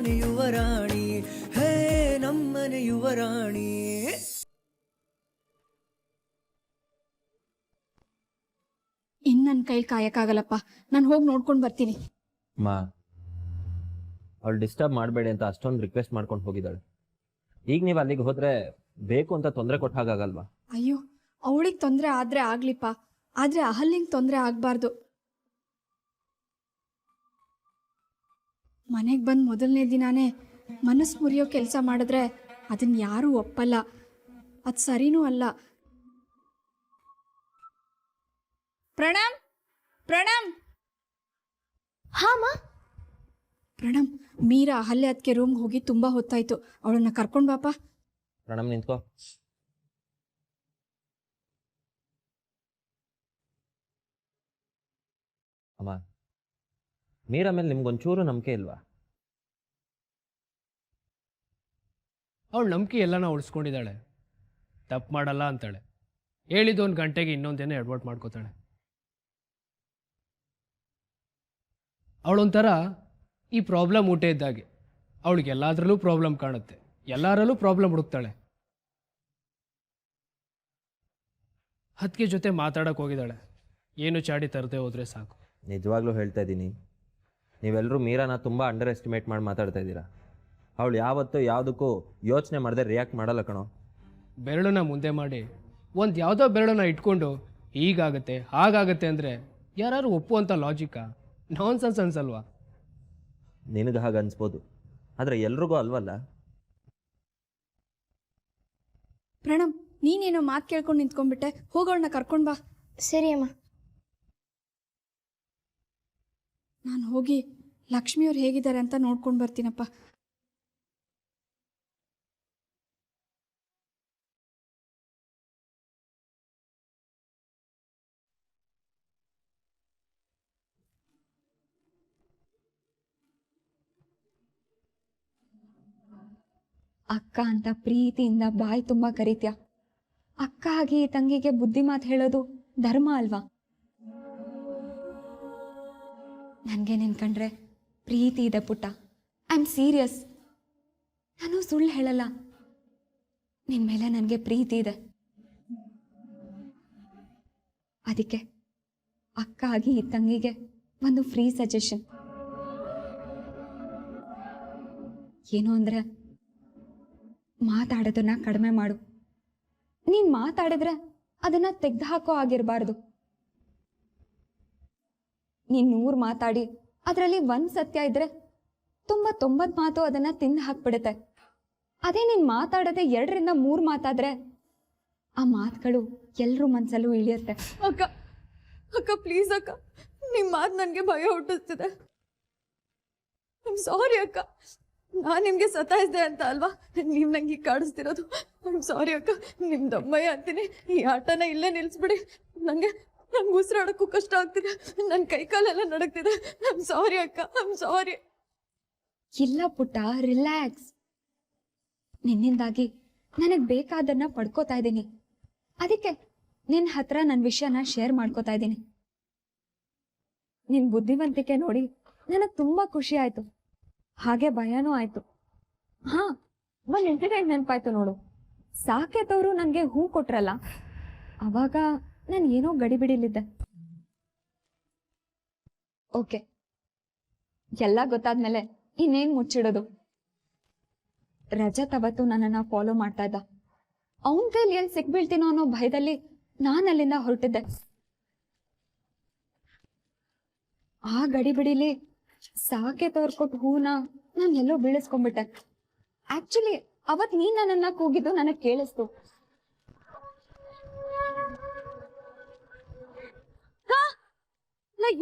ನಮ್ಮನೆ ಯುವರಾಣಿ, ಹೇ ನಮ್ಮನೆ ಯುವರಾಣಿ. ಇನ್ನು ನನ್ನ ಕೈಲಿ ಕಾಯಕ್ಕಾಗಲ್ಲಪ್ಪ, ನಾನು ಹೋಗಿ ನೋಡ್ಕೊಂಡು ಬರ್ತೀನಿ. ಮಾ, ಅವಳು ಡಿಸ್ಟರ್ಬ್ ಮಾಡಬೇಡಿ ಅಂತ ಅಷ್ಟೊಂದು ರಿಕ್ವೆಸ್ಟ್ ಮಾಡ್ಕೊಂಡು ಹೋಗಿದ್ದಾಳೆ. ಈಗ ನೀವು ಅಲ್ಲಿಗೆ ಹೋದ್ರೆ ಬೇಕು ಅಂತ ತೊಂದರೆ ಕೊಟ್ಟ ಹಾಗಾಗಲ್ವಾ? ಅಯ್ಯೋ, ಅವಳಿಗೆ ತೊಂದರೆ ಆದ್ರೆ ಆಗ್ಲಿಪ್ಪ, ಆದ್ರೆ ಅಹಲ್ಯಂಗೆ ತೊಂದರೆ ಆಗ್ಬಾರ್ದು. ಮನೆಗೆ ಬಂದು ಮೊದಲನೇ ದಿನಾನೇ ಮನಸ್ಸು ಮುರಿಯೋ ಕೆಲಸ ಮಾಡಿದ್ರೆ ಅದನ್ನ ಯಾರೂ ಒಪ್ಪಲ್ಲ, ಅದು ಸರಿನೂ ಅಲ್ಲ. ಪ್ರಣಮ್, ಪ್ರಣಮ್. ಹಾಮ ಪ್ರಣಮ್, ಮೀರಾ ಅಹಲ್ಯ ಅದಕ್ಕೆ ರೂಮ್ಗೆ ಹೋಗಿ ತುಂಬಾ ಹೊತ್ತಾಯ್ತು, ಅವಳನ್ನ ಕರ್ಕೊಂಡು ಬಾಪ. ಪ್ರಣಮ್ ನಿಂತ್ಕೋ. ಅಮ್ಮ, ಮೀರಾ ಮೇಲೆ ನಿಮ್ಗೊಂಚೂರು ನಂಬಿಕೆ ಇಲ್ವಾ? ಅವಳು ನಂಬಿಕೆ ಎಲ್ಲನ ಉಳಿಸ್ಕೊಂಡಿದ್ದಾಳೆ, ತಪ್ಪು ಮಾಡಲ್ಲ ಅಂತಾಳೆ. ಹೇಳಿದ್ದು 1 ಗಂಟೆಗೆ ಇನ್ನೊಂದೇನೋ ಎಡ್ವರ್ಟ್ ಮಾಡ್ಕೋತಾಳೆ. ಅವಳೊಂಥರ ಈ ಪ್ರಾಬ್ಲಮ್ ಊಟ ಇದ್ದಾಗೆ, ಅವಳಿಗೆ ಎಲ್ಲದರಲ್ಲೂ ಪ್ರಾಬ್ಲಮ್ ಕಾಣುತ್ತೆ, ಎಲ್ಲರಲ್ಲೂ ಪ್ರಾಬ್ಲಮ್ ಹುಡುಕ್ತಾಳೆ. ಹತ್ಗೆ ಜೊತೆ ಮಾತಾಡಕ್ಕೆ ಹೋಗಿದ್ದಾಳೆ, ಏನು ಚಾಡಿ ತರದೆ ಹೋದರೆ ಸಾಕು. ನಿಜವಾಗ್ಲೂ ಹೇಳ್ತಾ ಇದ್ದೀನಿ, ನೀವೆಲ್ಲರೂ ಮೀರಾನ ತುಂಬ ಅಂಡರ್ ಎಸ್ಟಿಮೇಟ್ ಮಾಡಿ ಮಾತಾಡ್ತಾ ಇದ್ದೀರಾ. ಅವಳು ಯಾವತ್ತೂ ಯಾವುದಕ್ಕೂ ಯೋಚನೆ ಮಾಡದೆ ರಿಯಾಕ್ಟ್ ಮಾಡಲ್ಲ ಕಣೋ. ಬೆರಳನ್ನ ಮುಂದೆ ಮಾಡಿ ಒಂದು ಯಾವುದೋ ಬೆರಳನ್ನ ಇಟ್ಕೊಂಡು ಹೀಗಾಗತ್ತೆ ಹಾಗಾಗತ್ತೆ ಅಂದರೆ ಯಾರು ಒಪ್ಪುವಂಥ ಲಾಜಿಕಾ? ನಾನ್ಸೆನ್ಸ್ ಅನ್ಸಲ್ವಾ? ನಿನಗೆ ಹಾಗೆ ಅನ್ಸ್ಬೋದು, ಆದರೆ ಎಲ್ರಿಗೂ ಅಲ್ವಲ್ಲ. ಪ್ರಣಮ್, ನೀನೇನೋ ಮಾತು ಕೇಳ್ಕೊಂಡು ನಿಂತ್ಕೊಂಡ್ಬಿಟ್ಟೆ, ಹೋಗೋಳನ್ನ ಕರ್ಕೊಂಡು ಬಾ. ಸರಿ ಅಮ್ಮ. ನಾನು ಹೋಗಿ ಲಕ್ಷ್ಮಿಯವ್ರು ಹೇಗಿದ್ದಾರೆ ಅಂತ ನೋಡ್ಕೊಂಡು ಬರ್ತೀನಪ್ಪ. ಅಕ್ಕ ಅಂತ ಪ್ರೀತಿಯಿಂದ ಬಾಯಿ ತುಂಬ ಕರೀತ್ಯ. ಅಕ್ಕ ಆಗಿ ತಂಗಿಗೆ ಬುದ್ಧಿ ಮಾತು ಹೇಳೋದು ಧರ್ಮ ಅಲ್ವಾ? ನನಗೆ ನಿನ್ಕಂಡ್ರೆ ಪ್ರೀತಿ ಇದೆ ಪುಟ್ಟ. I am serious. ನಾನು ಸುಳ್ಳು ಹೇಳಲ್ಲ. ನಿನ್ನ ಮೇಲೆ ನನಗೆ ಪ್ರೀತಿ ಇದೆ. ಅದಕ್ಕೆ ಅಕ್ಕ ಆಗಿ ಈ ತಂಗಿಗೆ ಒಂದು ಫ್ರೀ ಸಜೆಷನ್ ಏನು ಅಂದರೆ, ಮಾತಾಡೋದನ್ನ ಕಡಿಮೆ ಮಾಡು. ನೀನು ಮಾತಾಡಿದ್ರೆ ಅದನ್ನ ತೆಗೆದು ಹಾಕೋ ಆಗಿರಬಾರ್ದು. ನೀನು 100 ಮಾತಾಡಿ ಅದರಲ್ಲಿ 1 ಸತ್ಯ ಇದ್ರೆ 90 ಮಾತು ಅದನ್ನ ತಿಂದು ಹಾಕ್ಬಿಡುತ್ತೆ. ಅದೇ ನೀನು ಮಾತಾಡದೆ 2ರಿಂದ 3 ಮಾತಾದ್ರೆ ಆ ಮಾತುಗಳು ಎಲ್ಲರೂ ಮನಸ್ಸಲ್ಲೂ ಇಳಿಯುತ್ತೆ. ಅಕ್ಕ, ಅಕ್ಕ ಪ್ಲೀಸ್ ಅಕ್ಕ, ನಿಮ್ಮ ಮಾತು ನನಗೆ ಭಯ ಹುಟ್ಟಿಸ್ತಿದೆ. ಐ ಆಮ್ ಸಾರಿ ಅಕ್ಕ, ನಾನು ನಿಮಗೆ ಸತಾಯಿಸಿದೆ ಅಂತ ಅಲ್ವಾ ನೀವು ನಂಗೆ ಕಾಡಿಸ್ತಿರೋದು. ಐ ಆಮ್ ಸಾರಿ ಅಕ್ಕ, ನಿಮ್ದು ಅಮ್ಮಯ್ಯ ಅಂತೀನಿ. ಈ ಆಟನ ಇಲ್ಲೇ ನಿಲ್ಲಿಸ್ಬಿಡಿ. ನಂಗೆ ಉಸಿರಾಡೋಕ್ಕೂ ಕಷ್ಟ ಆಗ್ತಿದೆ, ನನ್ನ ಕೈಕಾಲೆಲ್ಲ ನಡಕ್ತಿದೆ. ಐ ಆಮ್ ಸಾರಿ ಅಕ್ಕ, ಐ ಆಮ್ ಸಾರಿ. ಇಲ್ಲ ಪುಟ್ಟ, ರಿಲ್ಯಾಕ್ಸ್. ನಿನ್ನಿಂದಾಗಿ ನನಗೆ ಬೇಕಾದನ್ನ ಪಡ್ಕೋತಾ ಇದ್ದೀನಿ. ಅದಕ್ಕೆ ನಿನ್ನ ಹತ್ರ ನನ್ನ ವಿಷಯನ ಶೇರ್ ಮಾಡ್ಕೋತಾ ಇದ್ದೀನಿ. ನಿನ್ನ ಬುದ್ಧಿವಂತಿಕೆ ನೋಡಿ ನನಗೆ ತುಂಬಾ ಖುಷಿ ಆಯ್ತು, ಹಾಗೆ ಭಯನೂ ಆಯ್ತು. ಹಾ, ಒಂದು ಇನ್ಸಿಡೆಂಟ್ ನೆನಪಾಯ್ತು ನೋಡು. ಸಾಕೇತವರು ನನಗೆ ಹೂ ಕೊಟ್ರಲ್ಲ, ಅವಾಗ ನಾನು ಏನೋ ಗಡಿಬಿಡಿಲಿದ್ದೆ. ಓಕೆ, ಎಲ್ಲ ಗೊತ್ತಾದ್ಮೇಲೆ ಇನ್ನೇನು ಮುಚ್ಚಿಡೋದು. ರಜತ್ ಅವತ್ತು ನನ್ನನ್ನು ಫಾಲೋ ಮಾಡ್ತಾ ಇದ್ದ. ಅವನ ಕೈಲಿ ಎಲ್ಲಿ ಸಿಕ್ಬೀಳ್ತೀನೋ ಅನ್ನೋ ಭಯದಲ್ಲಿ ನಾನು ಅಲ್ಲಿಂದ ಹೊರಟಿದ್ದೆ. ಆ ಗಡಿಬಿಡಿಲಿ ಸಾಕೇತವ್ರು ಕೊಟ್ಟು ಹೂನ ನಾನು ಎಲ್ಲೋ ಬೀಳಿಸ್ಕೊಂಡ್ಬಿಟ್ಟೆ. ಆಕ್ಚುಲಿ ಅವತ್ ನೀನ್ ನನ್ನನ್ನ ಕೂಗಿದ್ದು ನನಗೆ ಕೇಳಿಸ್ತು.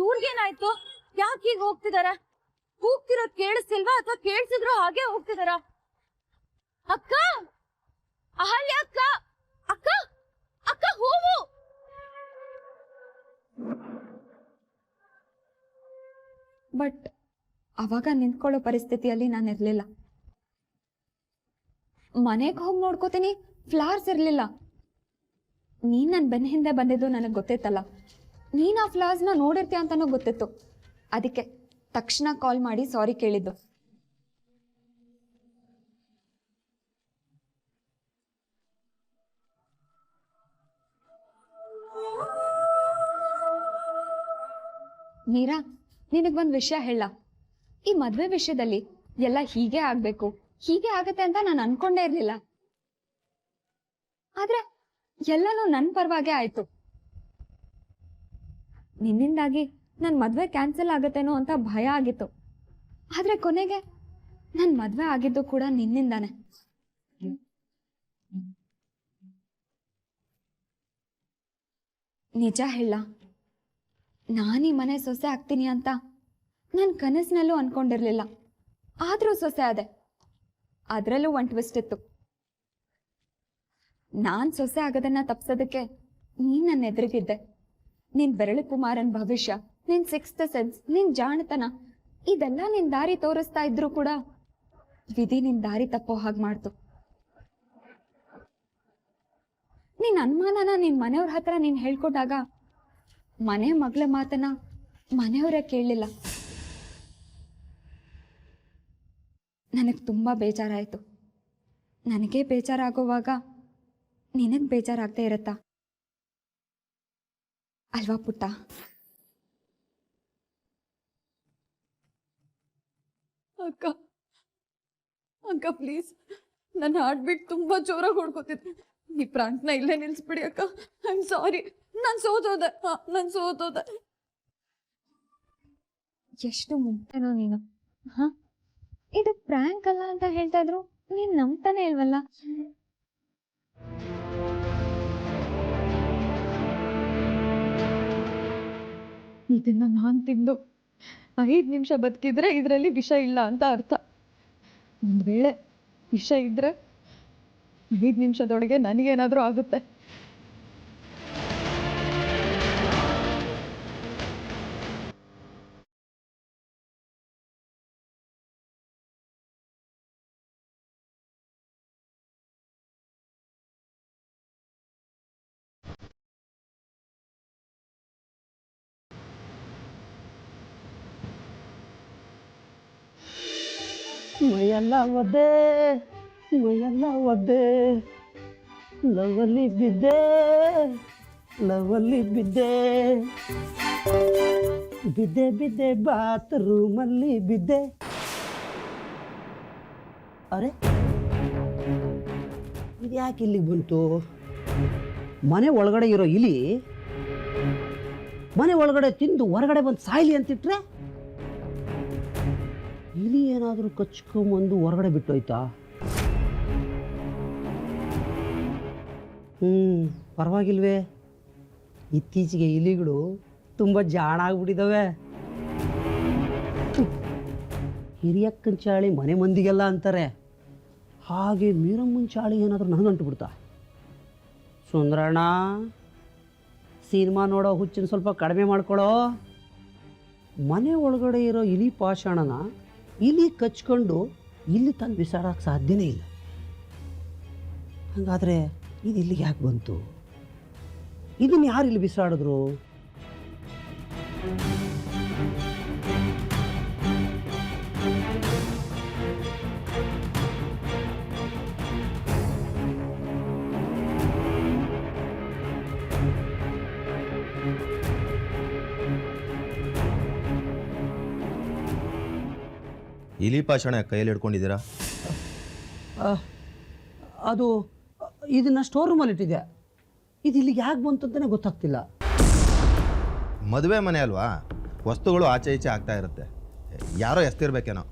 ಇವ್ರಿಗೇನಾಯ್ತು? ಯಾಕೆ ಈಗ ಹೋಗ್ತಿದಾರ? ಕೂಗ್ತಿರೋದ್ ಕೇಳಿಸ್ತಿಲ್ವಾ ಅಥವಾ ಕೇಳಿಸಿದ್ರು ಹಾಗೆ ಹೋಗ್ತಿದಾರ? ಅಕ್ಕ, ಅಹಲ್ಯ ಅಕ್ಕ, ಅಕ್ಕ, ಅಕ್ಕ ಹೂವು. ಬಟ್ ಅವಾಗ ನಿಂತ್ಕೊಳ್ಳೋ ಪರಿಸ್ಥಿತಿಯಲ್ಲಿ ನಾನು ಇರ್ಲಿಲ್ಲ. ಮನೆಗೆ ಹೋಗಿ ನೋಡ್ಕೋತೀನಿ, ಫ್ಲವರ್ಸ್ ಇರ್ಲಿಲ್ಲ. ನೀನ್ ನನ್ನ ಬೆನ್ನ ಹಿಂದೆ ಬಂದಿದ್ದು ನನಗೆ ಗೊತ್ತಿತ್ತಲ್ಲ, ನೀನ್ ಆ ಫ್ಲವರ್ಸ್ನ ನೋಡಿರ್ತೀಯ ಅಂತಾನೂ ಗೊತ್ತಿತ್ತು. ಅದಕ್ಕೆ ತಕ್ಷಣ ಕಾಲ್ ಮಾಡಿ ಸಾರಿ ಕೇಳಿದ್ದು. ಮೀರಾ, ನಿನಗೊಂದು ವಿಷಯ ಹೇಳ. ಈ ಮದ್ವೆ ವಿಷಯದಲ್ಲಿ ಎಲ್ಲ ಹೀಗೆ ಆಗ್ಬೇಕು, ಹೀಗೆ ಆಗತ್ತೆ ಅಂತ ನಾನು ಅನ್ಕೊಂಡೇ ಇರ್ಲಿಲ್ಲ. ಆದ್ರೆ ಎಲ್ಲನೂ ನನ್ ಪರವಾಗೇ ಆಯ್ತು. ನಿನ್ನಿಂದಾಗಿ ನನ್ ಮದ್ವೆ ಕ್ಯಾನ್ಸಲ್ ಆಗತ್ತೇನೋ ಅಂತ ಭಯ ಆಗಿತ್ತು. ಆದ್ರೆ ಕೊನೆಗೆ ನನ್ ಮದ್ವೆ ಆಗಿದ್ದು ಕೂಡ ನಿನ್ನಿಂದಾನೆ. ನಿಜ ಹೇಳ, ನಾನೀ ಮನೆ ಸೊಸೆ ಆಗ್ತೀನಿ ಅಂತ ನನ್ ಕನಸಿನಲ್ಲೂ ಅನ್ಕೊಂಡಿರ್ಲಿಲ್ಲ. ಆದ್ರೂ ಸೊಸೆ ಆದೆ. ಅದ್ರಲ್ಲೂ ಒಂದು ಟ್ವಿಸ್ಟ್ ಇತ್ತು. ನಾನ್ ಸೊಸೆ ಆಗೋದನ್ನ ತಪ್ಸೋದಕ್ಕೆ ನೀನ್ ನನ್ನ ಎದುರಿಗಿದ್ದೆ. ನಿನ್ ಬೆರಳು ಕುಮಾರನ್ ಭವಿಷ್ಯ, ನಿನ್ ಸಿಕ್ಸ್ತ್ ಸೆನ್ಸ್, ನಿನ್ ಜಾಣತನ ಇದೆಲ್ಲ ನಿನ್ ದಾರಿ ತೋರಿಸ್ತಾ ಇದ್ರು ಕೂಡ ವಿಧಿ ನಿನ್ ದಾರಿ ತಪ್ಪೋ ಹಾಗೆ ಮಾಡ್ತು. ನಿನ್ ಅನುಮಾನನ ನಿನ್ ಮನೆಯವ್ರ ಹತ್ರ ನೀನ್ ಹೇಳ್ಕೊಟ್ಟಾಗ ಮನೆ ಮಗಳ ಮಾತನ್ನ ಮನೆಯವರೇ ಕೇಳಲಿಲ್ಲ. ನನಗ್ ತುಂಬಾ ಬೇಜಾರಾಯ್ತು. ನನಗೆ ಬೇಜಾರಾಗುವಾಗ ನಿನಗ್ ಬೇಜಾರಾಗ್ತಾ ಇರತ್ತಾ ಅಲ್ವಾ ಪುಟ್ಟ? ಅಕ್ಕ ಅಕ್ಕ ಪ್ಲೀಸ್, ನನ್ನ ಹಾರ್ಟ್ ಬೀಟ್ ತುಂಬಾ ಜೋರಾಗಿ ಹೊಡ್ಕೋತಿದ್ದೆ. ಈ ಪ್ರಾಂಕ್ನ ಇಲ್ಲೇ ನಿಲ್ಸ್ಬಿಡಿ ಅಕ್ಕ. ಐ ಆಮ್ ಸಾರಿ, ನಾನು ಸೋತೋದೆ. ಎಷ್ಟು ಮುಂಚೆನೋ ನೀನು. ಹ, ಇದು ಪ್ರ್ಯಾಂಕ್ ಅಲ್ಲ ಅಂತ ಹೇಳ್ತಾ ಇದ್ರು, ನೀನ್ ನಂಬ್ತಾನೆ ಇಲ್ವಲ್ಲ. ಇದನ್ನ ನಾನ್ ತಿಂದು 5 ನಿಮಿಷ ಬದುಕಿದ್ರೆ ಇದರಲ್ಲಿ ವಿಷ ಇಲ್ಲ ಅಂತ ಅರ್ಥ. ಒಂದ್ ವೇಳೆ ವಿಷ ಇದ್ರೆ 5 ನಿಮಿಷದೊಳಗೆ ನನಗೇನಾದ್ರೂ ಆಗುತ್ತೆ. ಮೈಯೆಲ್ಲ ಒದ್ದೆ ಲವಲ್ಲಿ ಬಿದ್ದೆ ಬಾತ್ರೂಮಲ್ಲಿ ಬಿದ್ದೆ. ಅರೆ, ಇದು ಯಾಕೆ ಇಲ್ಲಿಗೆ ಬಂತು? ಮನೆ ಒಳಗಡೆ ಇರೋ ಇಲಿ ಮನೆ ಒಳಗಡೆ ತಿಂದು ಹೊರಗಡೆ ಬಂದು ಸಾಯ್ಲಿ ಅಂತಿಟ್ರೆ ಇಲಿ ಏನಾದರೂ ಕಚ್ಕೊಂಬಂದು ಹೊರಗಡೆ ಬಿಟ್ಟೋಯ್ತಾ? ಪರವಾಗಿಲ್ವೇ, ಇತ್ತೀಚೆಗೆ ಇಲಿಗಳು ತುಂಬ ಜಾಣ ಆಗ್ಬಿಟ್ಟಿದ್ದಾವೆ. ಹಿರಿಯಕ್ಕನ ಚಾಳಿ ಮನೆ ಮಂದಿಗೆಲ್ಲ ಅಂತಾರೆ, ಹಾಗೆ ಮೀರಮ್ಮನ ಚಾಳಿ ಏನಾದರೂ ನನಗಂಟುಬಿಡ್ತಾ? ಸುಂದರಣ್ಣ, ಸಿನಿಮಾ ನೋಡೋ ಹುಚ್ಚಿನ ಸ್ವಲ್ಪ ಕಡಿಮೆ ಮಾಡ್ಕೊಳ್ಳೋ. ಮನೆ ಒಳಗಡೆ ಇರೋ ಇಲಿ ಪಾಷಾಣನ ಇಲಿ ಕಚ್ಕೊಂಡು ಇಲ್ಲಿ ತಂದು ಬಿಸಾಡೋಕ್ಕೆ ಸಾಧ್ಯನೇ ಇಲ್ಲ. ಹಾಗಾದರೆ ಇದು ಇಲ್ಲಿಗೆ ಯಾಕೆ ಬಂತು? ಇದನ್ನು ಯಾರು ಇಲ್ಲಿ ಬಿಸಾಡಿದ್ರು? ಇಲಿ ಪಾಷಾಣ ಕೈಯಲ್ಲಿ ಹಿಡ್ಕೊಂಡಿದ್ದೀರಾ? ಅದು ಇದನ್ನು ಸ್ಟೋರ್ ರೂಮಲ್ಲಿ ಇಟ್ಟಿದೆ. ಇದು ಇಲ್ಲಿಗೆ ಯಾಕೆ ಬಂತು ಅಂತಲೇ ಗೊತ್ತಾಗ್ತಿಲ್ಲ. ಮದುವೆ ಮನೆ ಅಲ್ವಾ, ವಸ್ತುಗಳು ಆಚೆ ಈಚೆ ಆಗ್ತಾ ಇರುತ್ತೆ, ಯಾರೋ ಎಸ್ತಿರ್ಬೇಕೇನೋ.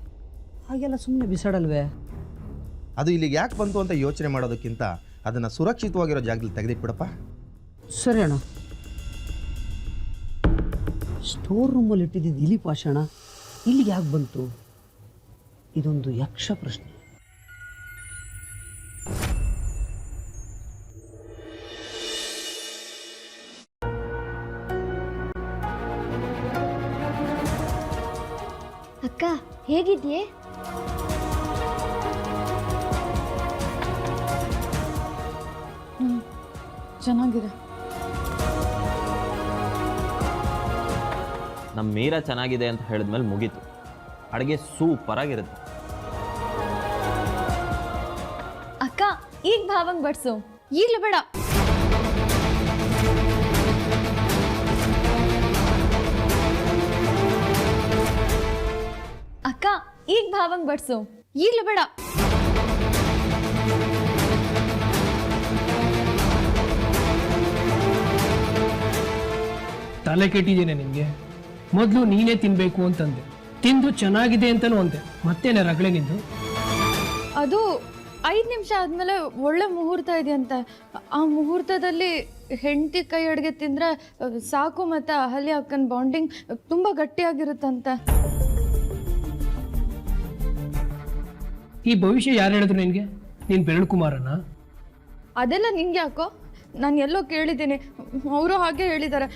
ಹಾಗೆಲ್ಲ ಸುಮ್ಮನೆ ಬಿಸಾಡಲ್ವೇ? ಅದು ಇಲ್ಲಿಗೆ ಯಾಕೆ ಬಂತು ಅಂತ ಯೋಚನೆ ಮಾಡೋದಕ್ಕಿಂತ ಅದನ್ನು ಸುರಕ್ಷಿತವಾಗಿರೋ ಜಾಗದಲ್ಲಿ ತೆಗೆದಿಟ್ಬಿಡಪ್ಪ. ಸರಿ ಅಣ್ಣ. ಸ್ಟೋರ್ ರೂಮಲ್ಲಿ ಇಟ್ಟಿದ್ದು ಇಲಿ ಪಾಷಾಣ ಇಲ್ಲಿಗೆ ಯಾಕೆ ಬಂತು? ಇದೊಂದು ಯಕ್ಷ ಪ್ರಶ್ನೆ. ಅಕ್ಕ ಹೇಗಿದ್ಯೆ? ಚೆನ್ನಾಗಿದೆ. ನಮ್ಮ ಮೀರಾ ಚೆನ್ನಾಗಿದೆ ಅಂತ ಹೇಳಿದ್ಮೇಲೆ ಮುಗೀತು. ಅಡುಗೆ ಸೂಪರ್ ಆಗಿರುತ್ತೆ. ಅಕ್ಕ ಈಗ ಭಾವಂಗ್ ಬಡ್ಸು, ಈಗ್ಲೂ ಬೇಡ. ಈಗ ಭಾವಂಗ್ ಬಡ್ಸು. ಈಗ್ಲೇ ಬೇಡ. ತಲೆ ಕೆಟ್ಟಿದ್ದೇನೆ ನಿನಗೆ. ಮೊದಲು ನೀನೇ ತಿನ್ಬೇಕು ಅಂತಂದೆ, ತಿಂದು ಚೆನ್ನಾಗಿದೆ ಅಂತನೂ ಅಂದೆ, ಮತ್ತೇನೆ ರಗಳೆ ನಿಂದು? ಅದು 5 ನಿಮಿಷ ಆದ್ಮೇಲೆ ಒಳ್ಳೆ ಮುಹೂರ್ತ ಇದೆಯಂತೆ. ಆ ಮುಹೂರ್ತದಲ್ಲಿ ಹೆಂಡತಿ ಕೈ ಅಡುಗೆ ತಿಂದ್ರೆ ಸಾಕು, ಮತ್ತೆ ಅಹಲ್ಯ ಅಕ್ಕನ ಬಾಂಡಿಂಗ್ ತುಂಬಾ ಗಟ್ಟಿಯಾಗಿರುತ್ತಂತೆ. ಈ ಭವಿಷ್ಯ ಯಾರು ಹೇಳಿದ್ರು ನಿನಗೆ? ನೀನು ಬೆರಳು ಕುಮಾರನ? ಅದೆಲ್ಲ ನಿಂಗೆ ಯಾಕೋ? ನಾನು ಎಲ್ಲೋ ಕೇಳಿದ್ದೀನಿ, ಅವರು ಹಾಗೆ ಹೇಳಿದ್ದಾರೆ,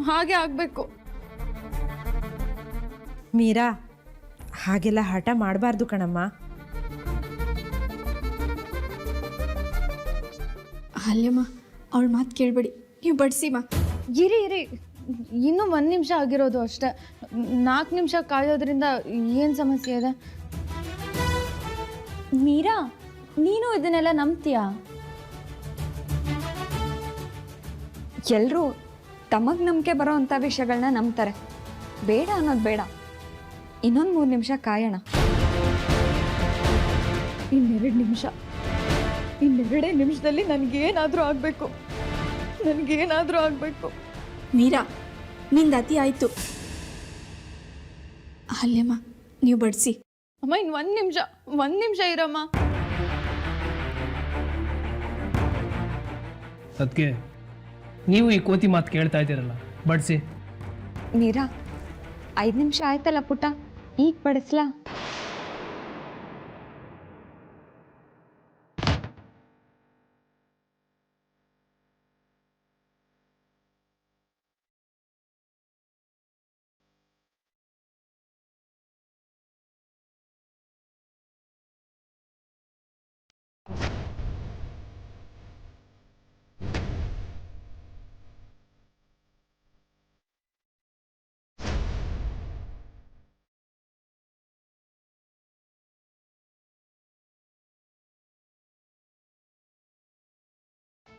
ಹಾಗೆ ಆಗಬೇಕು. ಮೀರಾ, ಹಾಗೆಲ್ಲ ಹಠ ಮಾಡಬಾರ್ದು ಕಣಮ್ಮ. ಅಲ್ಲಮ್ಮ, ಅವಳ ಮಾತು ಕೇಳಬೇಡಿ, ನೀವು ಬಡಿಸಿಮ್ಮ. ಇರಿ, ಇನ್ನೂ 1 ನಿಮಿಷ ಆಗಿರೋದು ಅಷ್ಟೇ. 4 ನಿಮಿಷ ಕಾಯೋದ್ರಿಂದ ಏನು ಸಮಸ್ಯೆ ಇದೆ? ಮೀರಾ, ನೀನು ಇದನ್ನೆಲ್ಲ ನಂಬ್ತೀಯಾ? ಎಲ್ರೂ ತಮಗ್ ನಂಬಿಕೆ ಬರೋ ಅಂಥ ವಿಷಯಗಳನ್ನ ನಂಬ್ತಾರೆ. ಬೇಡ ಅನ್ನೋದು ಬೇಡ. ಇನ್ನೊಂದು 3 ನಿಮಿಷ ಕಾಯೋಣ. ಇನ್ನೆರಡು ನಿಮಿಷ. ಇನ್ನೆರಡೇ ನಿಮಿಷದಲ್ಲಿ ನನಗೇನಾದರೂ ಆಗಬೇಕು. ಮೀರಾ, ನಿಂದ ಅತಿ ಆಯ್ತು. ಅಲ್ಲೇಮ್ಮ, ನೀವು ಬಡಿಸಿ. ಅಮ್ಮ, ಇನ್ನು 1 ನಿಮಿಷ ಇರಮ್ಮ. ಅದಕ್ಕೆ ನೀವು ಈ ಕೋತಿ ಮಾತು ಕೇಳ್ತಾ ಇದ್ದೀರಲ್ಲ, ಬಡಿಸಿ. ಮೀರಾ, 5 ನಿಮಿಷ ಆಯ್ತಲ್ಲ ಪುಟ್ಟ, ಈಗ ಬಡಿಸ್ಲಾ?